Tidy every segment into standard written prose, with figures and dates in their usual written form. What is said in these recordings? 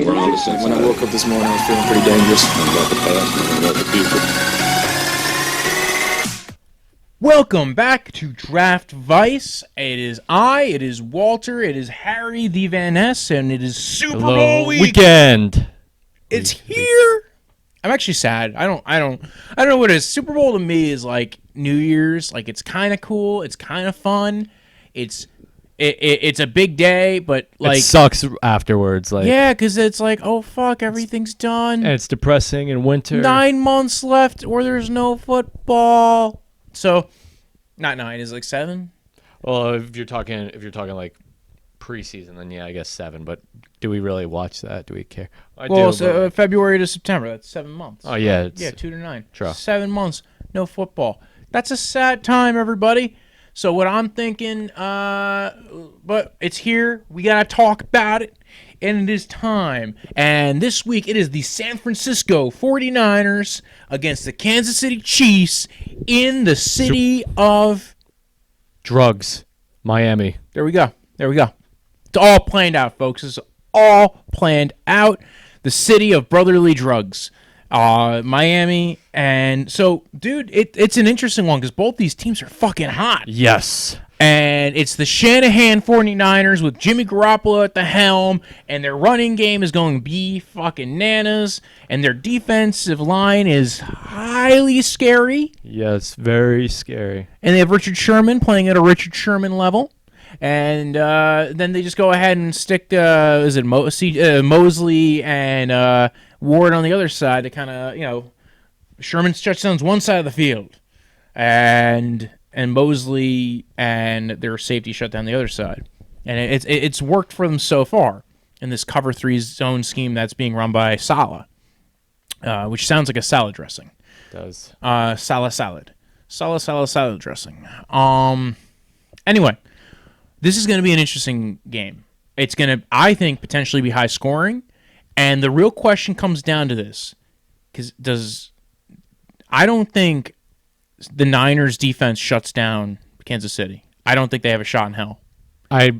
We're on the same side. When I woke up this morning, I was feeling pretty dangerous. One about the past and one about the future. Welcome back to Draftvice. It is Walter, it is Harry Van Ness, and it is Super Bowl weekend. It's here. I'm actually sad. I don't know what it is. Super Bowl to me is like New Year's. Like, it's kind of cool. It's kind of fun. It's a big day, but like it sucks afterwards. Like, yeah, because it's like, oh fuck, everything's done. and it's depressing in winter. 9 months left, or there's no football. So, not 9, is like 7. Well, if you're talking like preseason, then yeah, I guess 7. But do we really watch that? Do we care? February to September. That's 7 months. Oh yeah, Yeah, 2 to 9. True. 7 months, no football. That's a sad time, everybody. So what I'm thinking, but it's here. We gotta talk about it, and it is time. And this week it is the San Francisco 49ers against the Kansas City Chiefs in the city of drugs, Miami. There we go. It's all planned out, folks. It's all planned out. The city of brotherly drugs. Miami. And so, dude, it's an interesting one because both these teams are fucking hot. Yes. And it's the Shanahan 49ers with Jimmy Garrapolo at the helm, and their running game is going fucking nanas, and their defensive line is highly scary. Yes, very scary. And they have Richard Sherman playing at a Richard Sherman level. And then they just go ahead and stick Mosley and Ward on the other side to kind of, Sherman's touchdowns one side of the field, and Mosley and their safety shut down the other side. And it's worked for them so far in this cover 3 zone scheme that's being run by Saleh, which sounds like a salad dressing. It does. Salad dressing. Anyway, this is going to be an interesting game. It's going to, I think, potentially be high scoring. And the real question comes down to this. Because I don't think the Niners defense shuts down Kansas City. I don't think they have a shot in hell. I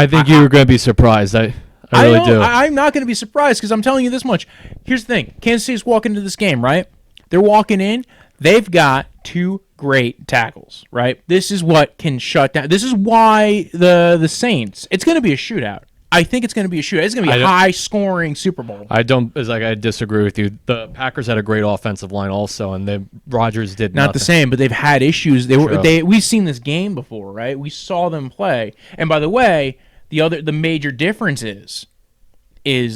think you're going to be surprised. I really do. I'm not going to be surprised because I'm telling you this much. Here's the thing. Kansas City's walking into this game, right? They're walking in. They've got 2 great tackles, right? This is what can shut down. This is why the Saints, it's going to be a shootout. I think it's going to be a shootout. It's going to be a high-scoring Super Bowl. I disagree with you. The Packers had a great offensive line also, and Rodgers did not the same, but they've had issues. We've seen this game before, right? We saw them play. And by the way, the major difference is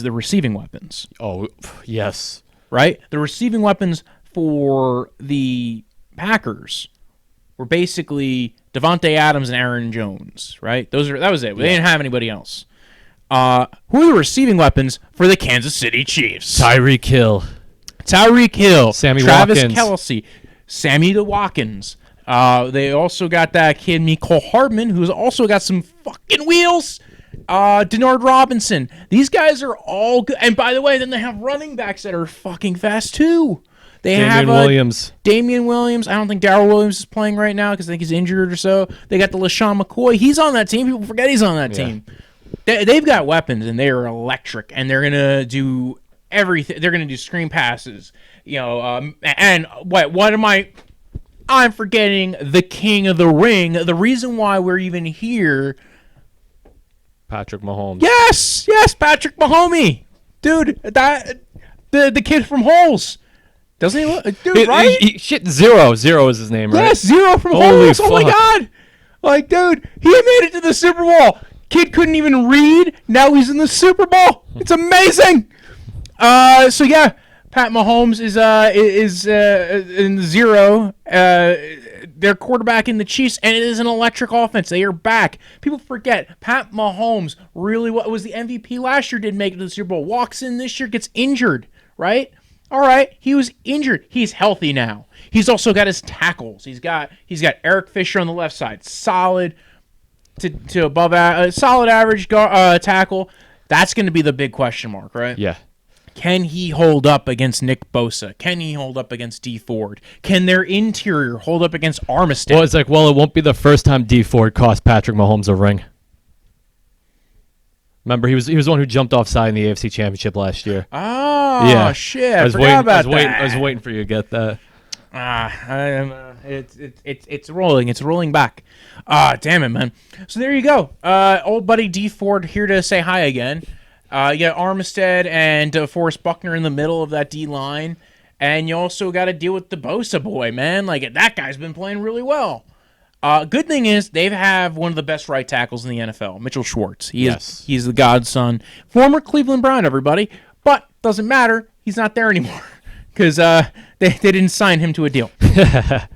the receiving weapons. Oh, yes. Right? The receiving weapons for the Packers were basically Devontae Adams and Aaron Jones, right? That was it. They didn't have anybody else. Who are the receiving weapons for the Kansas City Chiefs? Tyreek Hill, Sammy Travis Watkins. Kelce, Sammy the Watkins. They also got that kid Mecole Hardman, who's also got some fucking wheels. Denard Robinson. These guys are all good. And by the way, then they have running backs that are fucking fast too. They have Damian Williams. I don't think Darrell Williams is playing right now because I think he's injured or so. They got the LaShawn McCoy. He's on that team. People forget he's on that team. They've got weapons, and they are electric, and they're going to do everything. They're going to do screen passes. And what am I... I'm forgetting the king of the ring. The reason why we're even here... Patrick Mahomes. Yes, Patrick Mahomes. Dude, the kid from Holes. Doesn't he look... Dude, right? Zero is his name, right? Yes, Zero from Holes. Oh, my God. Like, dude, he made it to the Super Bowl. Kid couldn't even read. Now he's in the Super Bowl. It's amazing. So yeah, Pat Mahomes is in Zero. Their quarterback in the Chiefs, and it is an electric offense. They are back. People forget Pat Mahomes really was the MVP last year. Didn't make it to the Super Bowl. Walks in this year, gets injured. Right. All right. He was injured. He's healthy now. He's also got his tackles. He's got Eric Fisher on the left side. Solid. To above solid average tackle. That's going to be the big question mark, right? Yeah. Can he hold up against Nick Bosa? Can he hold up against D Ford? Can their interior hold up against Armstead? Well, it's like, it won't be the first time D Ford cost Patrick Mahomes a ring. Remember, he was the one who jumped offside in the AFC Championship last year. Oh, Yeah. shit. I was forgot waiting, about that. I was waiting for you to get that. It's rolling. It's rolling back. Damn it, man. So there you go. Old buddy D Ford here to say hi again. You got Armstead and Forrest Buckner in the middle of that D line, and you also got to deal with the Bosa boy, man. Like that guy's been playing really well. Good thing is they have one of the best right tackles in the NFL, Mitchell Schwartz. He's the godson, former Cleveland Brown, everybody. But doesn't matter. He's not there anymore because they didn't sign him to a deal. That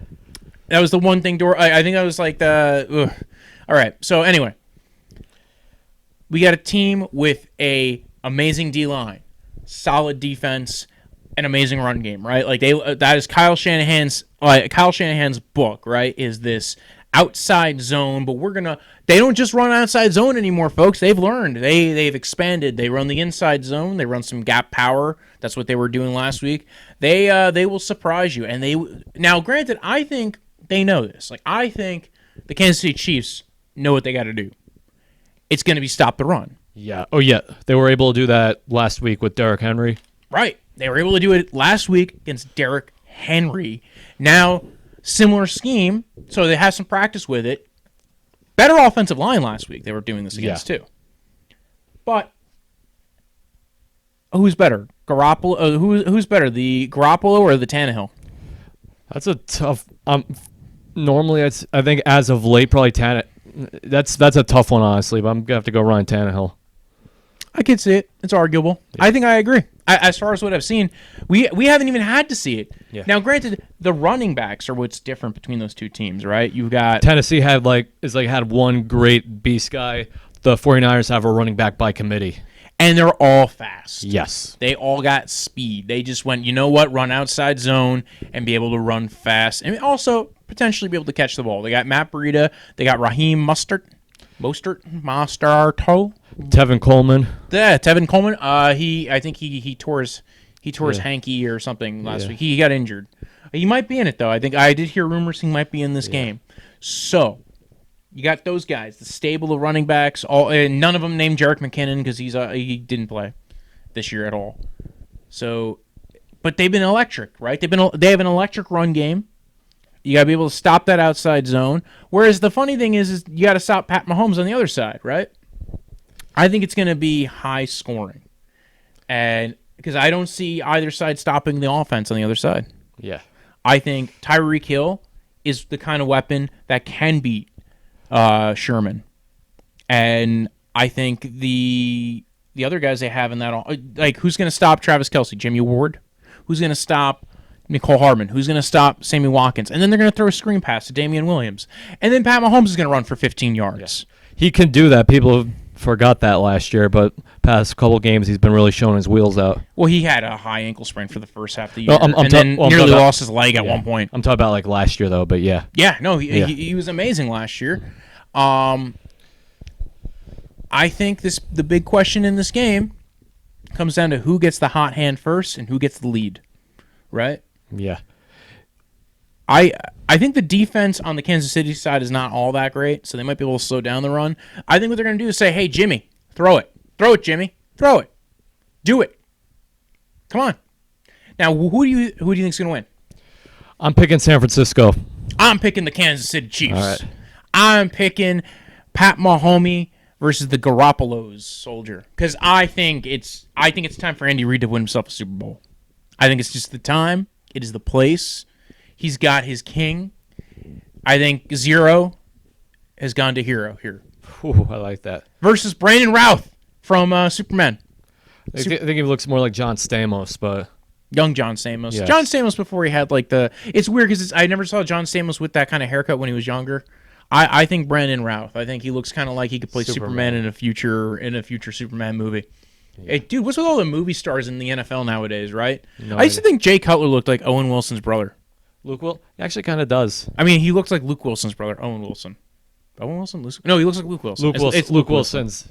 was the one thing. I think that was like the. All right. So anyway, we got a team with a amazing D line, solid defense, an amazing run game. Right? Like that is Kyle Shanahan's book. Right? Is this outside zone? But they don't just run outside zone anymore, folks. They've learned. They've expanded. They run the inside zone. They run some gap power. That's what they were doing last week. They will surprise you. And now, granted, I think they know this. Like I think the Kansas City Chiefs know what they got to do. It's going to be stop the run. Yeah. Oh, yeah. They were able to do that last week with Derrick Henry. Right. They were able to do it last week against Derrick Henry. Now, similar scheme, so they have some practice with it. Better offensive line last week they were doing this against, too. But who's better? Garrapolo? Who's better, the Garrapolo or the Tannehill? That's a tough. Normally, I think as of late, probably Tannehill. That's a tough one, honestly. But I'm gonna have to go Ryan Tannehill. I could see it. It's arguable. Yeah. I think I agree. As far as what I've seen, we haven't even had to see it. Yeah. Now, granted, the running backs are what's different between those two teams, right? You've got Tennessee had one great beast guy. The 49ers have a running back by committee. And they're all fast. Yes. They all got speed. They just went, you know what, run outside zone and be able to run fast. And also potentially be able to catch the ball. They got Matt Breida. They got Raheem Mostert. Tevin Coleman. Yeah, Tevin Coleman. I think he tore his hanky or something last week. He got injured. He might be in it, though. I think I did hear rumors he might be in this game. So you got those guys, the stable of running backs. And none of them named Jerick McKinnon because he didn't play this year at all. So, but they've been electric, right? They have an electric run game. You got to be able to stop that outside zone. Whereas the funny thing is you got to stop Pat Mahomes on the other side, right? I think it's going to be high scoring. And because I don't see either side stopping the offense on the other side. Yeah. I think Tyreek Hill is the kind of weapon that can beat Sherman. And I think the other guys they have in that, like, who's going to stop Travis Kelce? Jimmy Ward? Who's going to stop Nicole Hardman? Who's going to stop Sammy Watkins? And then they're going to throw a screen pass to Damian Williams. And then Pat Mahomes is going to run for 15 yards. Yeah. He can do that. People forgot that last year, but past couple games he's been really showing his wheels out. Well, he had a high ankle sprain for the first half of the year, then nearly lost his leg at one point. I'm talking about like last year, though, but yeah. Yeah, no, he was amazing last year. I think the big question in this game comes down to who gets the hot hand first and who gets the lead, right? Yeah. I think the defense on the Kansas City side is not all that great, so they might be able to slow down the run. I think what they're going to do is say, hey, Jimmy, throw it. Throw it, Jimmy. Throw it. Do it. Come on. Now, who do you think is going to win? I'm picking San Francisco. I'm picking the Kansas City Chiefs. All right. I'm picking Pat Mahomes versus the Garrapolos soldier because I think it's time for Andy Reid to win himself a Super Bowl. I think it's just the time. It is the place. He's got his king. I think Zero has gone to hero here. Ooh, I like that. Versus Brandon Routh from Superman. I think he looks more like John Stamos, but young John Stamos. Yes. John Stamos before he had like the. It's weird because I never saw John Stamos with that kind of haircut when he was younger. I think Brandon Routh. I think he looks kind of like he could play Superman in a future Superman movie. Yeah. Hey, dude, what's with all the movie stars in the NFL nowadays, right? I used to think Jay Cutler looked like Owen Wilson's brother. Luke Wilson? He actually kind of does. I mean, he looks like Luke Wilson's brother, Owen Wilson. Owen Wilson? No, he looks like Luke Wilson. It's Luke Wilson's.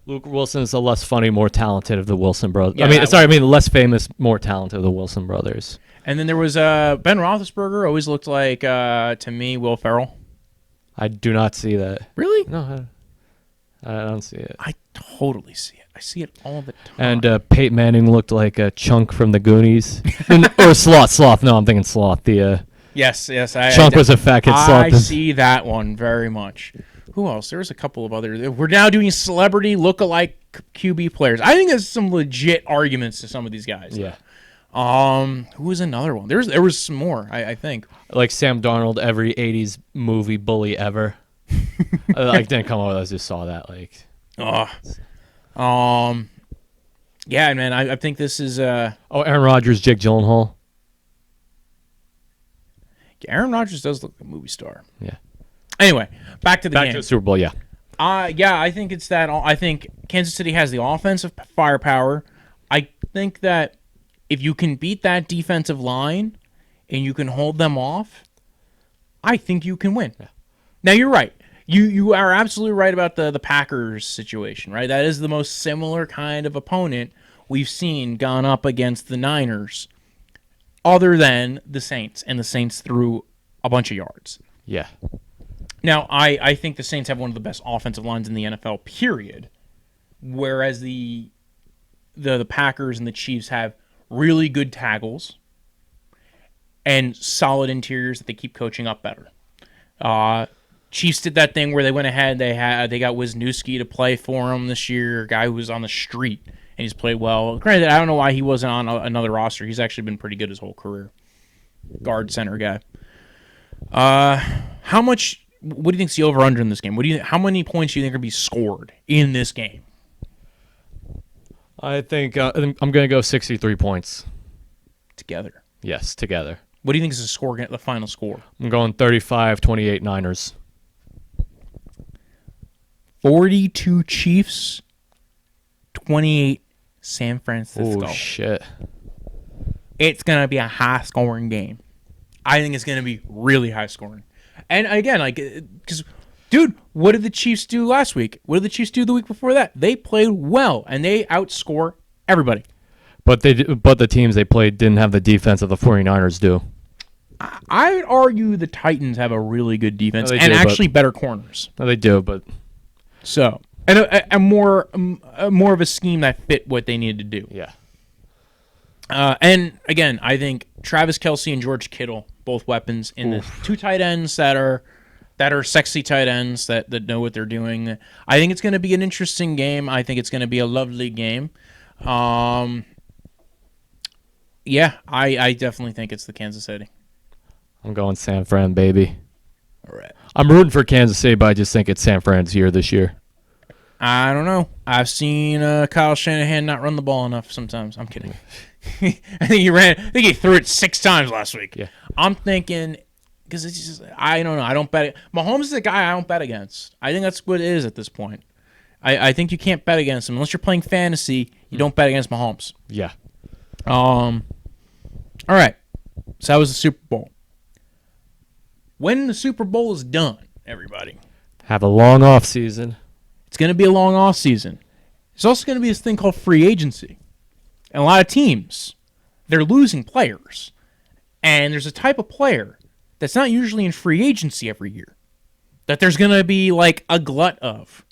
Luke Wilson's the less funny, more talented of the Wilson brothers. Yeah, the less famous, more talented of the Wilson brothers. And then there was Ben Roethlisberger. Always looked like, to me, Will Ferrell. I do not see that. Really? No. I don't see it. I totally see it. I see it all the time. And Peyton Manning looked like a chunk from the Goonies. Or Sloth. No, I'm thinking Sloth. The yes. Chunk was a fat kid. Sloth. I see that one very much. Who else? There's a couple of others. We're now doing celebrity look-alike QB players. I think there's some legit arguments to some of these guys. Yeah. Who was another one? There was some more, I think. Like Sam Darnold, every 80s movie bully ever. Didn't come up with. I just saw that. Yeah, man. I think this is. Aaron Rodgers, Jake Gyllenhaal. Aaron Rodgers does look like a movie star. Yeah. Anyway, back to the game. To the Super Bowl. Yeah. I think it's that. I think Kansas City has the offensive firepower. I think that if you can beat that defensive line and you can hold them off, I think you can win. Yeah. Now, you're right. You are absolutely right about the Packers situation, right? That is the most similar kind of opponent we've seen gone up against the Niners, other than the Saints, and the Saints threw a bunch of yards. Yeah. Now, I think the Saints have one of the best offensive lines in the NFL, period, whereas the Packers and the Chiefs have really good tackles and solid interiors that they keep coaching up better. Chiefs did that thing where they went ahead. They got Wisniewski to play for them this year, a guy who was on the street, and he's played well. Granted, I don't know why he wasn't on another roster. He's actually been pretty good his whole career. Guard center guy. How much? What do you think's the over/under in this game? How many points do you think are going to be scored in this game? I think I'm going to go 63 points. Together. Yes, together. What do you think is the final score? I'm going 35-28 Niners. 42 Chiefs, 28 San Francisco. Oh, shit. It's going to be a high-scoring game. I think it's going to be really high-scoring. And again, because, dude, what did the Chiefs do last week? What did the Chiefs do the week before that? They played well, and they outscore everybody. But the teams they played didn't have the defense that the 49ers do. I would argue the Titans have a really good defense and actually better corners. No, they do, but so and a more of a scheme that fit what they needed to do. Yeah. And again, I think Travis Kelce and George Kittle, both weapons in the two tight ends that are sexy tight ends that know what they're doing. I think it's going to be an interesting game. I think it's going to be a lovely game. Yeah, I definitely think it's the Kansas City. I'm going San Fran, baby. All right. I'm rooting for Kansas City, but I just think it's San Fran's year this year. I don't know. I've seen Kyle Shannahan not run the ball enough sometimes. I'm kidding. I think he threw it 6 times last week. Yeah. I'm thinking because it's just I don't know. I don't bet. Mahomes is a guy I don't bet against. I think that's what it is at this point. I think you can't bet against him unless you're playing fantasy. You don't bet against Mahomes. Yeah. All right. So that was the Super Bowl. When the Super Bowl is done, everybody, have a long off season. It's going to be a long off season. There's also going to be this thing called free agency. And a lot of teams, they're losing players. And there's a type of player that's not usually in free agency every year that there's going to be like a glut of.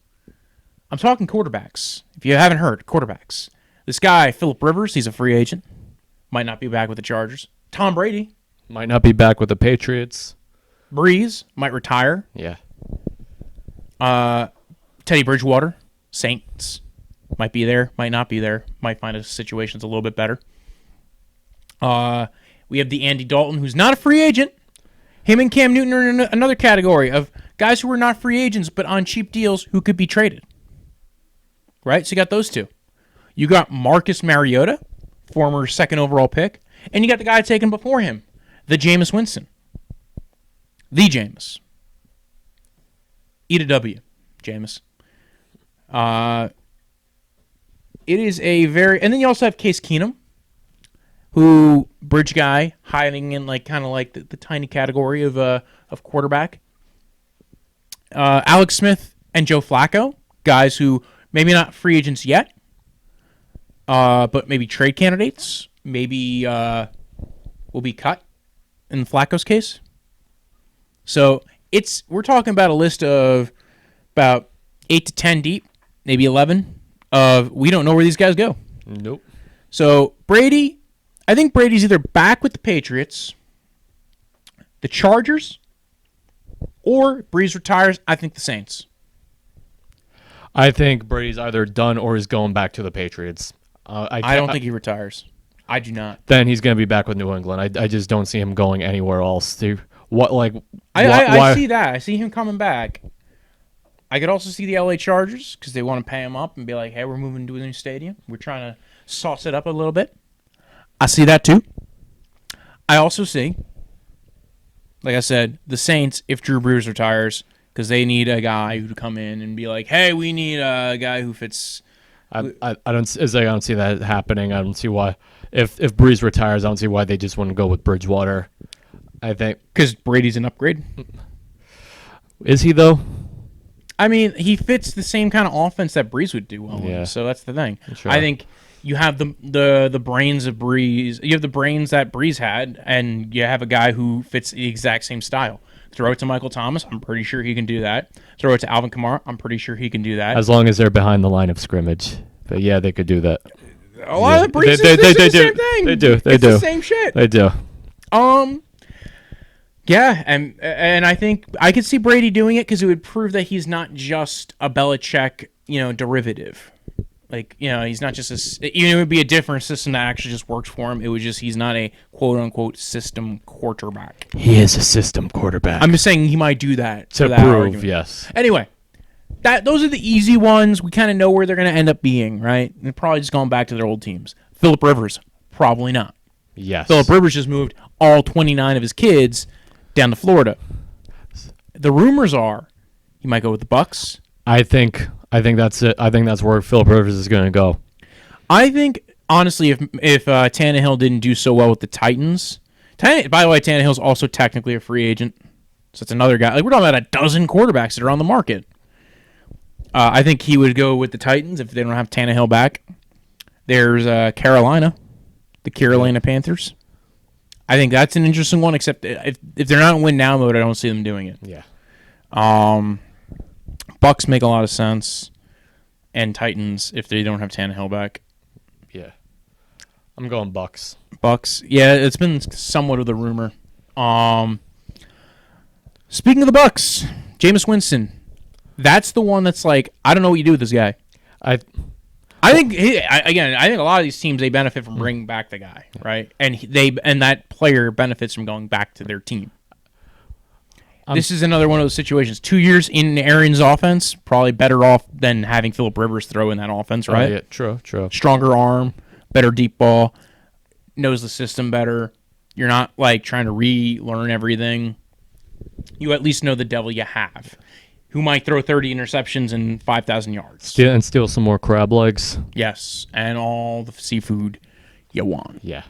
I'm talking quarterbacks. If you haven't heard, quarterbacks. This guy, Phillip Rivers, he's a free agent. Might not be back with the Chargers. Tom Brady. Might not be back with the Patriots. Breeze might retire. Yeah. Teddy Bridgewater, Saints, might be there, might not be there, might find his situation's a little bit better. We have the Andy Dalton, who's not a free agent. Him and Cam Newton are in another category of guys who are not free agents but on cheap deals who could be traded. Right? So you got those two. You got Marcus Mariota, former second overall pick, and you got the guy taken before him, the Jameis Winston. The Jameis. Eat a W, Jameis. It is a very... And then you also have Case Keenum, who, bridge guy, hiding in kind of the tiny category of quarterback. Alex Smith and Joe Flacco, guys who maybe not free agents yet, but maybe trade candidates, maybe will be cut in Flacco's case. So we're talking about a list of about 8 to 10 deep, maybe 11. We don't know where these guys go. Nope. So Brady, I think Brady's either back with the Patriots, the Chargers, or Breeze retires. I think the Saints. I think Brady's either done or is going back to the Patriots. I don't think he retires. I do not. Then he's going to be back with New England. I just don't see him going anywhere else. I see that. I see him coming back. I could also see the LA Chargers because they want to pay him up and be like, hey, we're moving to a new stadium. We're trying to sauce it up a little bit. I see that too. I also see, like I said, the Saints if Drew Brees retires because they need a guy who to come in and be like, hey, we need a guy who fits. I don't see that happening. I don't see why. If Breeze retires, I don't see why they just wouldn't go with Bridgewater. I think because Brady's an upgrade. Is he though? I mean, he fits the same kind of offense that Breeze would do well in, so that's the thing. Sure. I think you have the brains of Breeze. You have the brains that Breeze had, and you have a guy who fits the exact same style. Throw it to Michael Thomas. I'm pretty sure he can do that. Throw it to Alvin Kamara. I'm pretty sure he can do that. As long as they're behind the line of scrimmage. But yeah, they could do that. A lot of the Breeze they do the same thing. They do. It's the same shit. They do. Yeah, and I think I could see Brady doing it because it would prove that he's not just a Belichick, derivative. Like, he's not just it would be a different system that actually just works for him. It was just he's not a quote-unquote system quarterback. He is a system quarterback. I'm just saying he might do that. To that prove, argument. yes. Anyway, those are the easy ones. We kind of know where they're going to end up being, right? They're probably just going back to their old teams. Phillip Rivers, probably not. Yes. Phillip Rivers just moved all 29 of his kids down to Florida. The rumors are he might go with the Bucks. I think that's it. I think that's where Phillip Rivers is going to go. I think honestly, if Tannehill didn't do so well with the Titans, by the way, Tannehill's also technically a free agent, so it's another guy. Like we're talking about a dozen quarterbacks that are on the market. I think he would go with the Titans if they don't have Tannehill back. There's Carolina, the Carolina Panthers. I think that's an interesting one, except if they're not in win now mode, I don't see them doing it. Yeah. Bucks make a lot of sense, and Titans if they don't have Tannehill back. Yeah. I'm going Bucks. Bucks. Yeah, it's been somewhat of the rumor. Speaking of the Bucks, Jameis Winston. That's the one that's like, I don't know what you do with this guy. I think a lot of these teams they benefit from bringing back the guy, right? And that player benefits from going back to their team. This is another one of those situations. 2 years in Aaron's offense, probably better off than having Phillip Rivers throw in that offense, right? Yeah, true. Stronger arm, better deep ball, knows the system better. You're not like trying to relearn everything. You at least know the devil you have, who might throw 30 interceptions and 5,000 yards. Steal some more crab legs. Yes, and all the seafood you want. Yeah.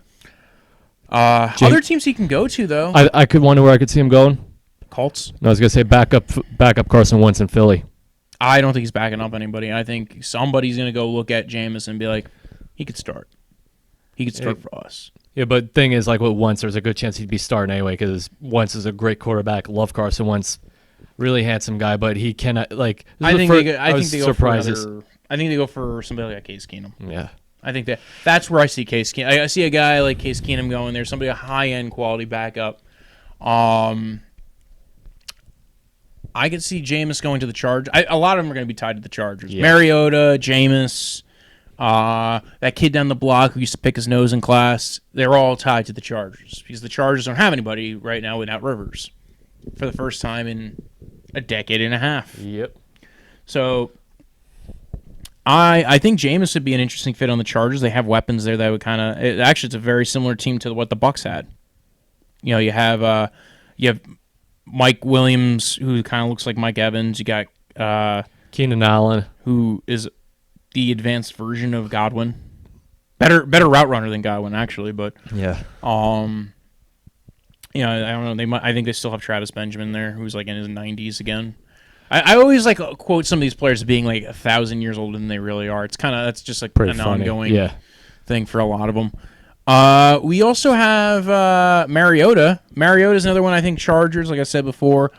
Other teams he can go to, though. I could wonder where I could see him going. Colts. No, I was going to say back up Carson Wentz in Philly. I don't think he's backing up anybody. I think somebody's going to go look at Jameis and be like, he could start. He could start for us. Yeah, but thing is, like with Wentz, there's a good chance he'd be starting anyway because Wentz is a great quarterback. Love Carson Wentz. Really handsome guy, but he cannot, like... I think they go for somebody like Case Keenum. Yeah. I think that's where I see Case Keenum. I see a guy like Case Keenum going there, somebody a high-end quality backup. I could see Jameis going to the Chargers. A lot of them are going to be tied to the Chargers. Yeah. Mariota, Jameis, that kid down the block who used to pick his nose in class, they're all tied to the Chargers because the Chargers don't have anybody right now without Rivers for the first time in a decade and a half. Yep. So I think Jameis would be an interesting fit on the Chargers. They have weapons there that would kind of... Actually, it's a very similar team to what the Bucs had. You have Mike Williams, who kind of looks like Mike Evans. You got Keenan Allen, who is the advanced version of Godwin. Better route runner than Godwin, actually. But yeah. I don't know. I think they still have Travis Benjamin there, who's like in his 90s again. I always like quote some of these players as being like 1,000 years older than they really are. That's just like pretty an funny. Ongoing thing for a lot of them. We also have Mariota. Mariota's another one. I think Chargers, like I said before,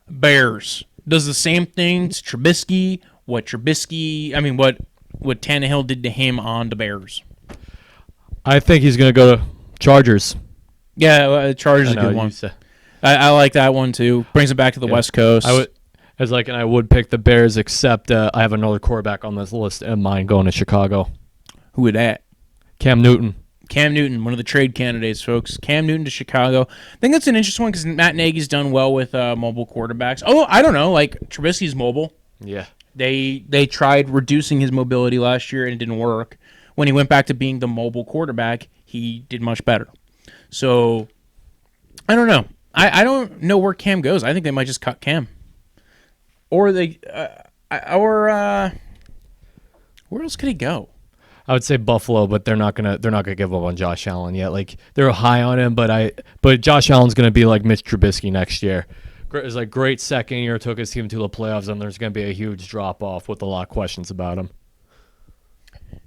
Bears does the same thing to Trubisky, what Tannehill did to him on the Bears. I think he's going to go to Chargers. Yeah, Chargers is a good one. I like that one too. Brings it back to the West Coast. I would pick the Bears, except I have another quarterback on this list of mine going to Chicago. Who would that? Cam Newton. Cam Newton, one of the trade candidates, folks. Cam Newton to Chicago. I think that's an interesting one because Matt Nagy's done well with mobile quarterbacks. Oh, I don't know. Like, Trubisky's mobile. Yeah. They tried reducing his mobility last year and it didn't work. When he went back to being the mobile quarterback, he did much better. So, I don't know. I don't know where Cam goes. I think they might just cut Cam. Or where else could he go? I would say Buffalo, but they're not gonna give up on Josh Allen yet. Like, they're high on him, but Josh Allen's gonna be like Mitch Trubisky next year. It's like great second year, took his team to the playoffs, and there's gonna be a huge drop off with a lot of questions about him.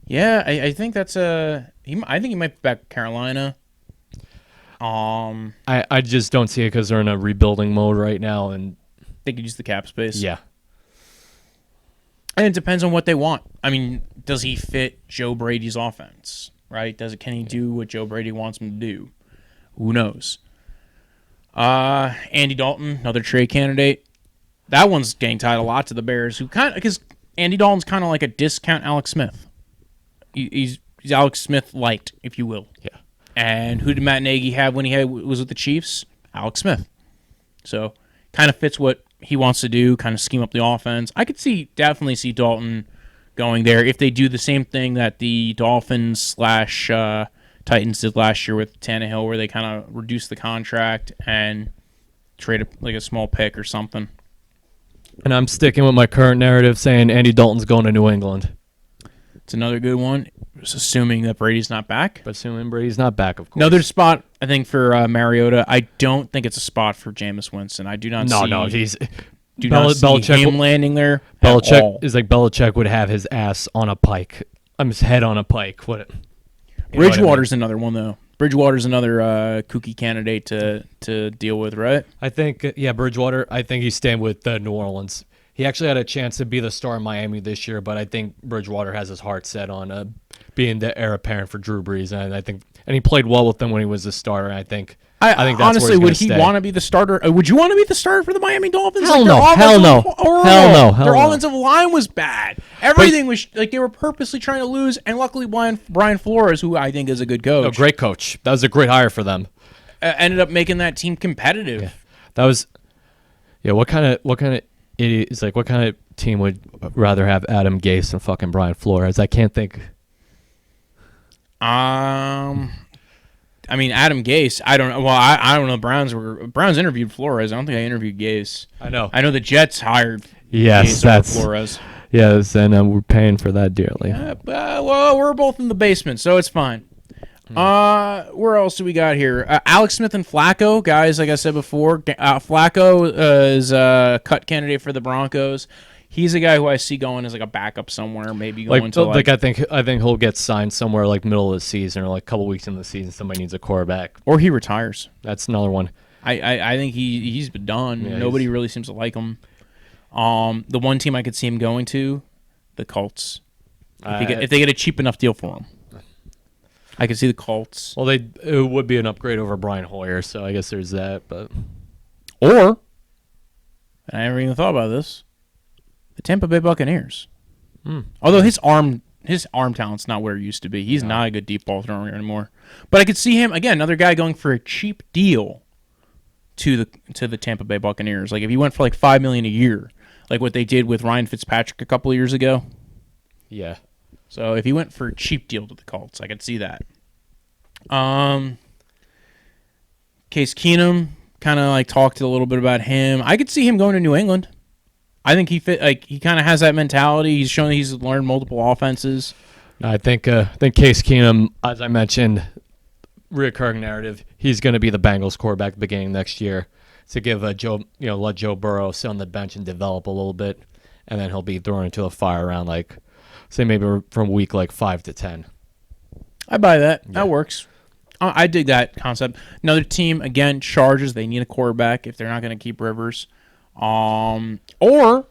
Yeah, I think that's I think he might be back to Carolina. I just don't see it because they're in a rebuilding mode right now, and they could use the cap space. Yeah. And it depends on what they want. I mean, does he fit Joe Brady's offense? Right? Can he do what Joe Brady wants him to do? Who knows? Andy Dalton, another trade candidate. That one's getting tied a lot to the Bears, because Andy Dalton's kind of like a discount Alex Smith. He's Alex Smith light, if you will. Yeah. And who did Matt Nagy have when he was with the Chiefs? Alex Smith. So, kind of fits what he wants to do, kind of scheme up the offense. I could definitely see Dalton going there if they do the same thing that the Dolphins / Titans did last year with Tannehill, where they kind of reduce the contract and trade a small pick or something. And I'm sticking with my current narrative saying Andy Dalton's going to New England. It's another good one, just assuming that Brady's not back. But assuming Brady's not back, of course. Another spot, I think, for Mariota. I don't think it's a spot for Jameis Winston. I do not see... No, he's... Belichick him landing there. Belichick is like Belichick would have his ass on a pike. His head on a pike. Bridgewater's another one, though. Bridgewater's another kooky candidate to deal with, right? I think, Bridgewater, I think he's staying with New Orleans. He actually had a chance to be the star in Miami this year, but I think Bridgewater has his heart set on being the heir apparent for Drew Brees, and he played well with them when he was the starter. And I think that's honestly, where would he want to be the starter? Would you want to be the starter for the Miami Dolphins? Hell no. Their offensive line was bad. Everything was like they were purposely trying to lose, and luckily Brian Flores, who I think is a good coach, a great coach, that was a great hire for them. Ended up making that team competitive. Yeah. That was, what kind of idiot is like? What kind of team would rather have Adam Gase than fucking Brian Flores? I can't think. I mean, Adam Gase, I don't know. Well, I don't know. Browns interviewed Flores. I don't think I interviewed Gase. I know the Jets hired. Yes, that's Flores. Yes, and we're paying for that dearly. Well, we're both in the basement, so it's fine. Where else do we got here? Alex Smith and Flacco, guys. Like I said before, Flacco is a cut candidate for the Broncos. He's a guy who I see going as like a backup somewhere, maybe going to I think he'll get signed somewhere like middle of the season or like a couple weeks in the season. Somebody needs a quarterback, or he retires. That's another one. I think he's been done. Yeah, nobody really seems to like him. The one team I could see him going to, the Colts. If they get a cheap enough deal for him, I could see the Colts. Well, it would be an upgrade over Brian Hoyer, so I guess there's that. But and I never even thought about this. The Tampa Bay Buccaneers. Although his arm talent's not where it used to be. He's not a good deep ball thrower anymore. But I could see him again, another guy going for a cheap deal to the Tampa Bay Buccaneers. Like if he went for like $5 million a year, like what they did with Ryan Fitzpatrick a couple of years ago. Yeah. So if he went for a cheap deal to the Colts, I could see that. Case Keenum, kind of like talked a little bit about him. I could see him going to New England. I think he kind of has that mentality. He's shown that he's learned multiple offenses. I think Case Keenum, as I mentioned, recurring narrative, he's going to be the Bengals quarterback at the beginning next year to give let Joe Burrow sit on the bench and develop a little bit, and then he'll be thrown into the fire around say maybe from week 5 to 10. I buy that. Yeah. That works. I dig that concept. Another team, again, Chargers. They need a quarterback if they're not going to keep Rivers. Or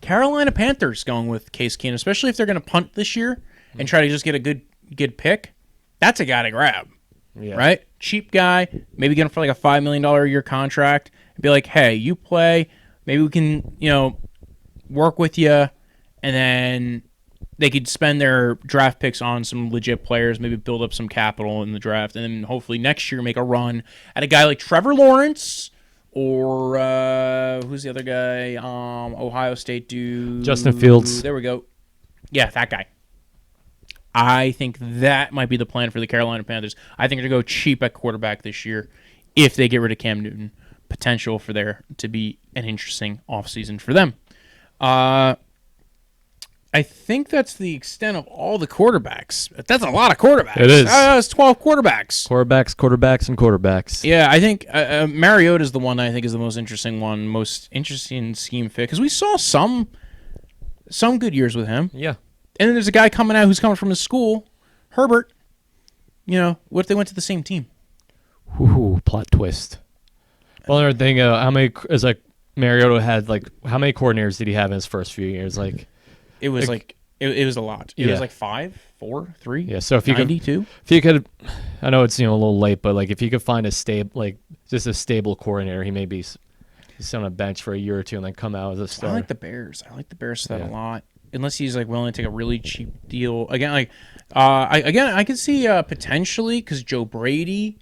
Carolina Panthers going with Case Keenum, especially if they're going to punt this year and try to just get a good pick. That's a guy to grab, right? Cheap guy, maybe get him for like a $5 million a year contract and be like, hey, you play, maybe we can, work with you, and then they could spend their draft picks on some legit players, maybe build up some capital in the draft, and then hopefully next year make a run at a guy like Trevor Lawrence or who's the other guy? Ohio State dude. Justin Fields. There we go. Yeah, that guy. I think that might be the plan for the Carolina Panthers. I think they're going to go cheap at quarterback this year if they get rid of Cam Newton. Potential for there to be an interesting offseason for them. I think that's the extent of all the quarterbacks. That's a lot of quarterbacks. It is. It's 12 quarterbacks. Quarterbacks. Yeah, I think Mariota is the one I think is the most interesting one, most interesting scheme fit, because we saw some good years with him. Yeah. And then there's a guy coming out who's coming from his school, Herbert. What if they went to the same team? Ooh, plot twist. Well, another thing, how many is like Mariota had how many coordinators did he have in his first few years? It was it was a lot. It was 5, 4, 3. Yeah. So if you 92? I know it's a little late, but if you could find a stable coordinator, he may be sit on a bench for a year or two and then come out as a star. I like the Bears. I like the Bears for that a lot. Unless he's willing to take a really cheap deal again. I could see potentially because Joe Brady.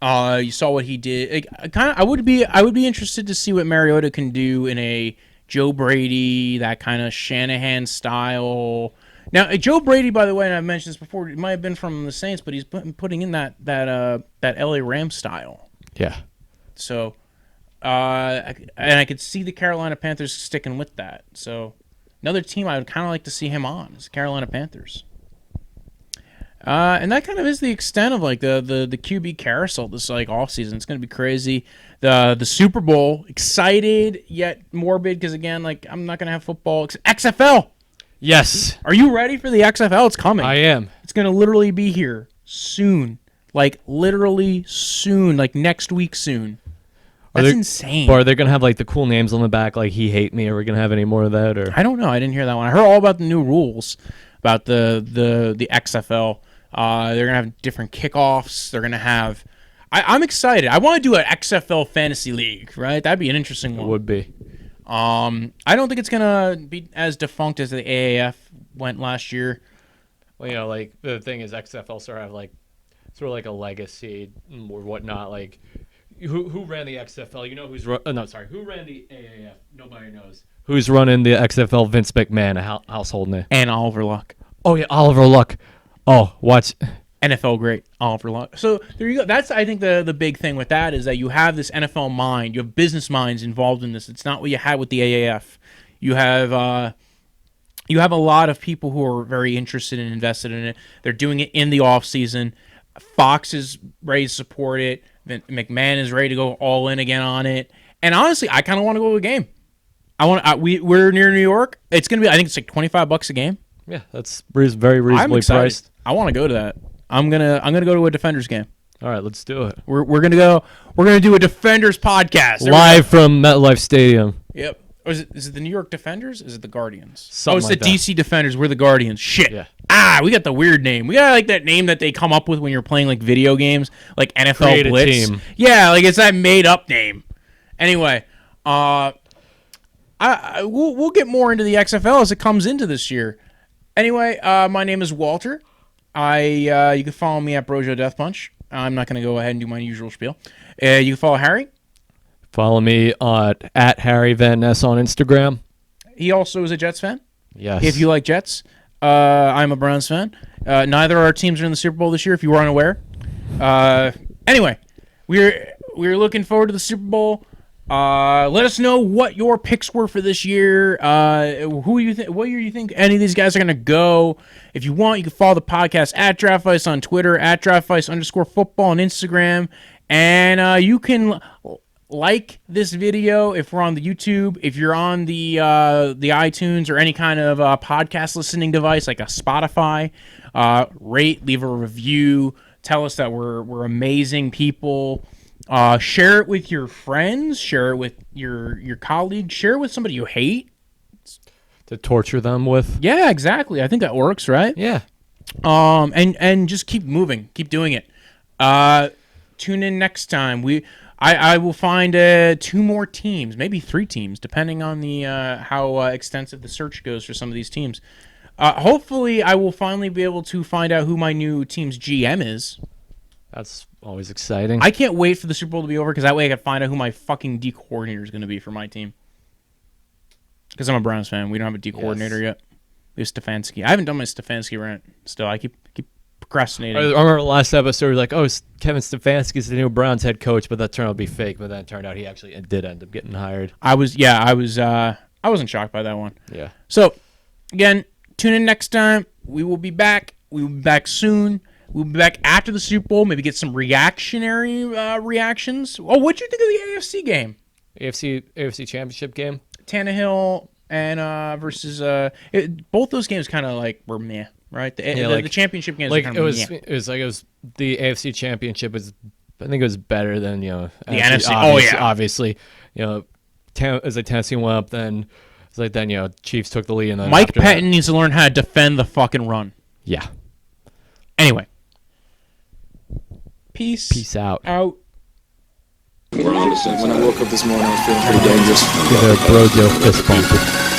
You saw what he did. I would be interested to see what Mariota can do in a Joe Brady, that kind of Shanahan style. Now, Joe Brady, by the way, and I've mentioned this before, it might have been from the Saints, but he's putting in that LA Rams style. Yeah. So, and I could see the Carolina Panthers sticking with that. So, another team I would kind of like to see him on is the Carolina Panthers. And that kind of is the extent of the QB carousel this off season. It's going to be crazy. The Super Bowl, excited yet morbid because again, I'm not going to have football. XFL. Yes. Are you ready for the XFL? It's coming. I am. It's going to literally be here soon. Literally soon. Next week soon. That's insane. Or are they going to have the cool names on the back He Hate Me? Are we going to have any more of that? Or I don't know. I didn't hear that one. I heard all about the new rules about the XFL. They're going to have different kickoffs. They're going to have... I'm excited. I want to do an XFL fantasy league, right? That'd be an interesting one. It would be. I don't think it's going to be as defunct as the AAF went last year. Well, the thing is XFL sort of have sort of a legacy or whatnot. Who ran the XFL? Who's who ran the AAF? Nobody knows. Who's running the XFL? Vince McMahon, a household name. And Oliver Luck. Oh, yeah, Oliver Luck. Oh, watch. NFL great, Oliver Luck. So there you go. That's, I think, the big thing with that is that you have this NFL mind. You have business minds involved in this. It's not what you had with the AAF. You have a lot of people who are very interested and invested in it. They're doing it in the offseason. Fox is ready to support it. McMahon is ready to go all in again on it. And honestly, I kind of want to go to a game. We're near New York. It's going to be, I think it's $25 a game. Yeah, that's very reasonably priced. I want to go to that. I'm gonna go to a Defenders game. All right, let's do it. We're gonna go. We're gonna do a Defenders podcast live from MetLife Stadium. Yep. Or is it the New York Defenders? Is it the Guardians? Something it's the DC Defenders. We're the Guardians. Shit. Yeah. We got the weird name. We got that name that they come up with when you're playing video games, like NFL Create Blitz. Team. Yeah, it's that made up name. Anyway, we'll get more into the XFL as it comes into this year. Anyway, my name is Walter. You can follow me at Brojo Death Punch. I'm not going to go ahead and do my usual spiel. You can follow Harry. Follow me at Harry Van Ness on Instagram. He also is a Jets fan. Yes. If you like Jets, I'm a Browns fan. Neither of our teams are in the Super Bowl this year, if you were unaware. Anyway, we're looking forward to the Super Bowl. Let us know what your picks were for this year. What year you think any of these guys are going to go? If you want, you can follow the podcast at Draftvice on Twitter, at Draftvice_football on Instagram. And you can like this video if we're on the YouTube. If you're on the iTunes or any kind of podcast listening device like a Spotify, rate, leave a review. Tell us that we're amazing people. Share it with your friends. Share it with your colleagues. Share it with somebody you hate. to torture them with. Yeah, exactly. I think that works, right? Yeah. And just keep moving, keep doing it. Tune in next time. I will find 2 more teams, maybe 3 teams, depending on the how extensive the search goes for some of these teams. Hopefully, I will finally be able to find out who my new team's GM is. That's always exciting. I can't wait for the Super Bowl to be over because that way I can find out who my fucking D coordinator is going to be for my team. Because I'm a Browns fan. We don't have a D coordinator yet. We have Stefanski. I haven't done my Stefanski rant still. I keep procrastinating. I remember last episode, we were like, oh, Kevin Stefanski's the new Browns head coach, but that turned out to be fake. But then it turned out he actually did end up getting hired. I wasn't shocked by that one. Yeah. So, again, tune in next time. We will be back. We will be back soon. We'll be back after the Super Bowl. Maybe get some reactionary reactions. Oh, what'd you think of the AFC game? AFC Championship game? Tannehill and versus both those games kind of like were meh, right? The championship games like were kind it of was. meh. It was the AFC Championship was. I think it was better than the NFC. Obviously, as like Tennessee went up, then it's like then Chiefs took the lead, and then Mike Patton needs to learn how to defend the fucking run. Yeah. Anyway, peace out. Out. When I woke up this morning, I was feeling pretty dangerous. Give it a bro Joe fist bump.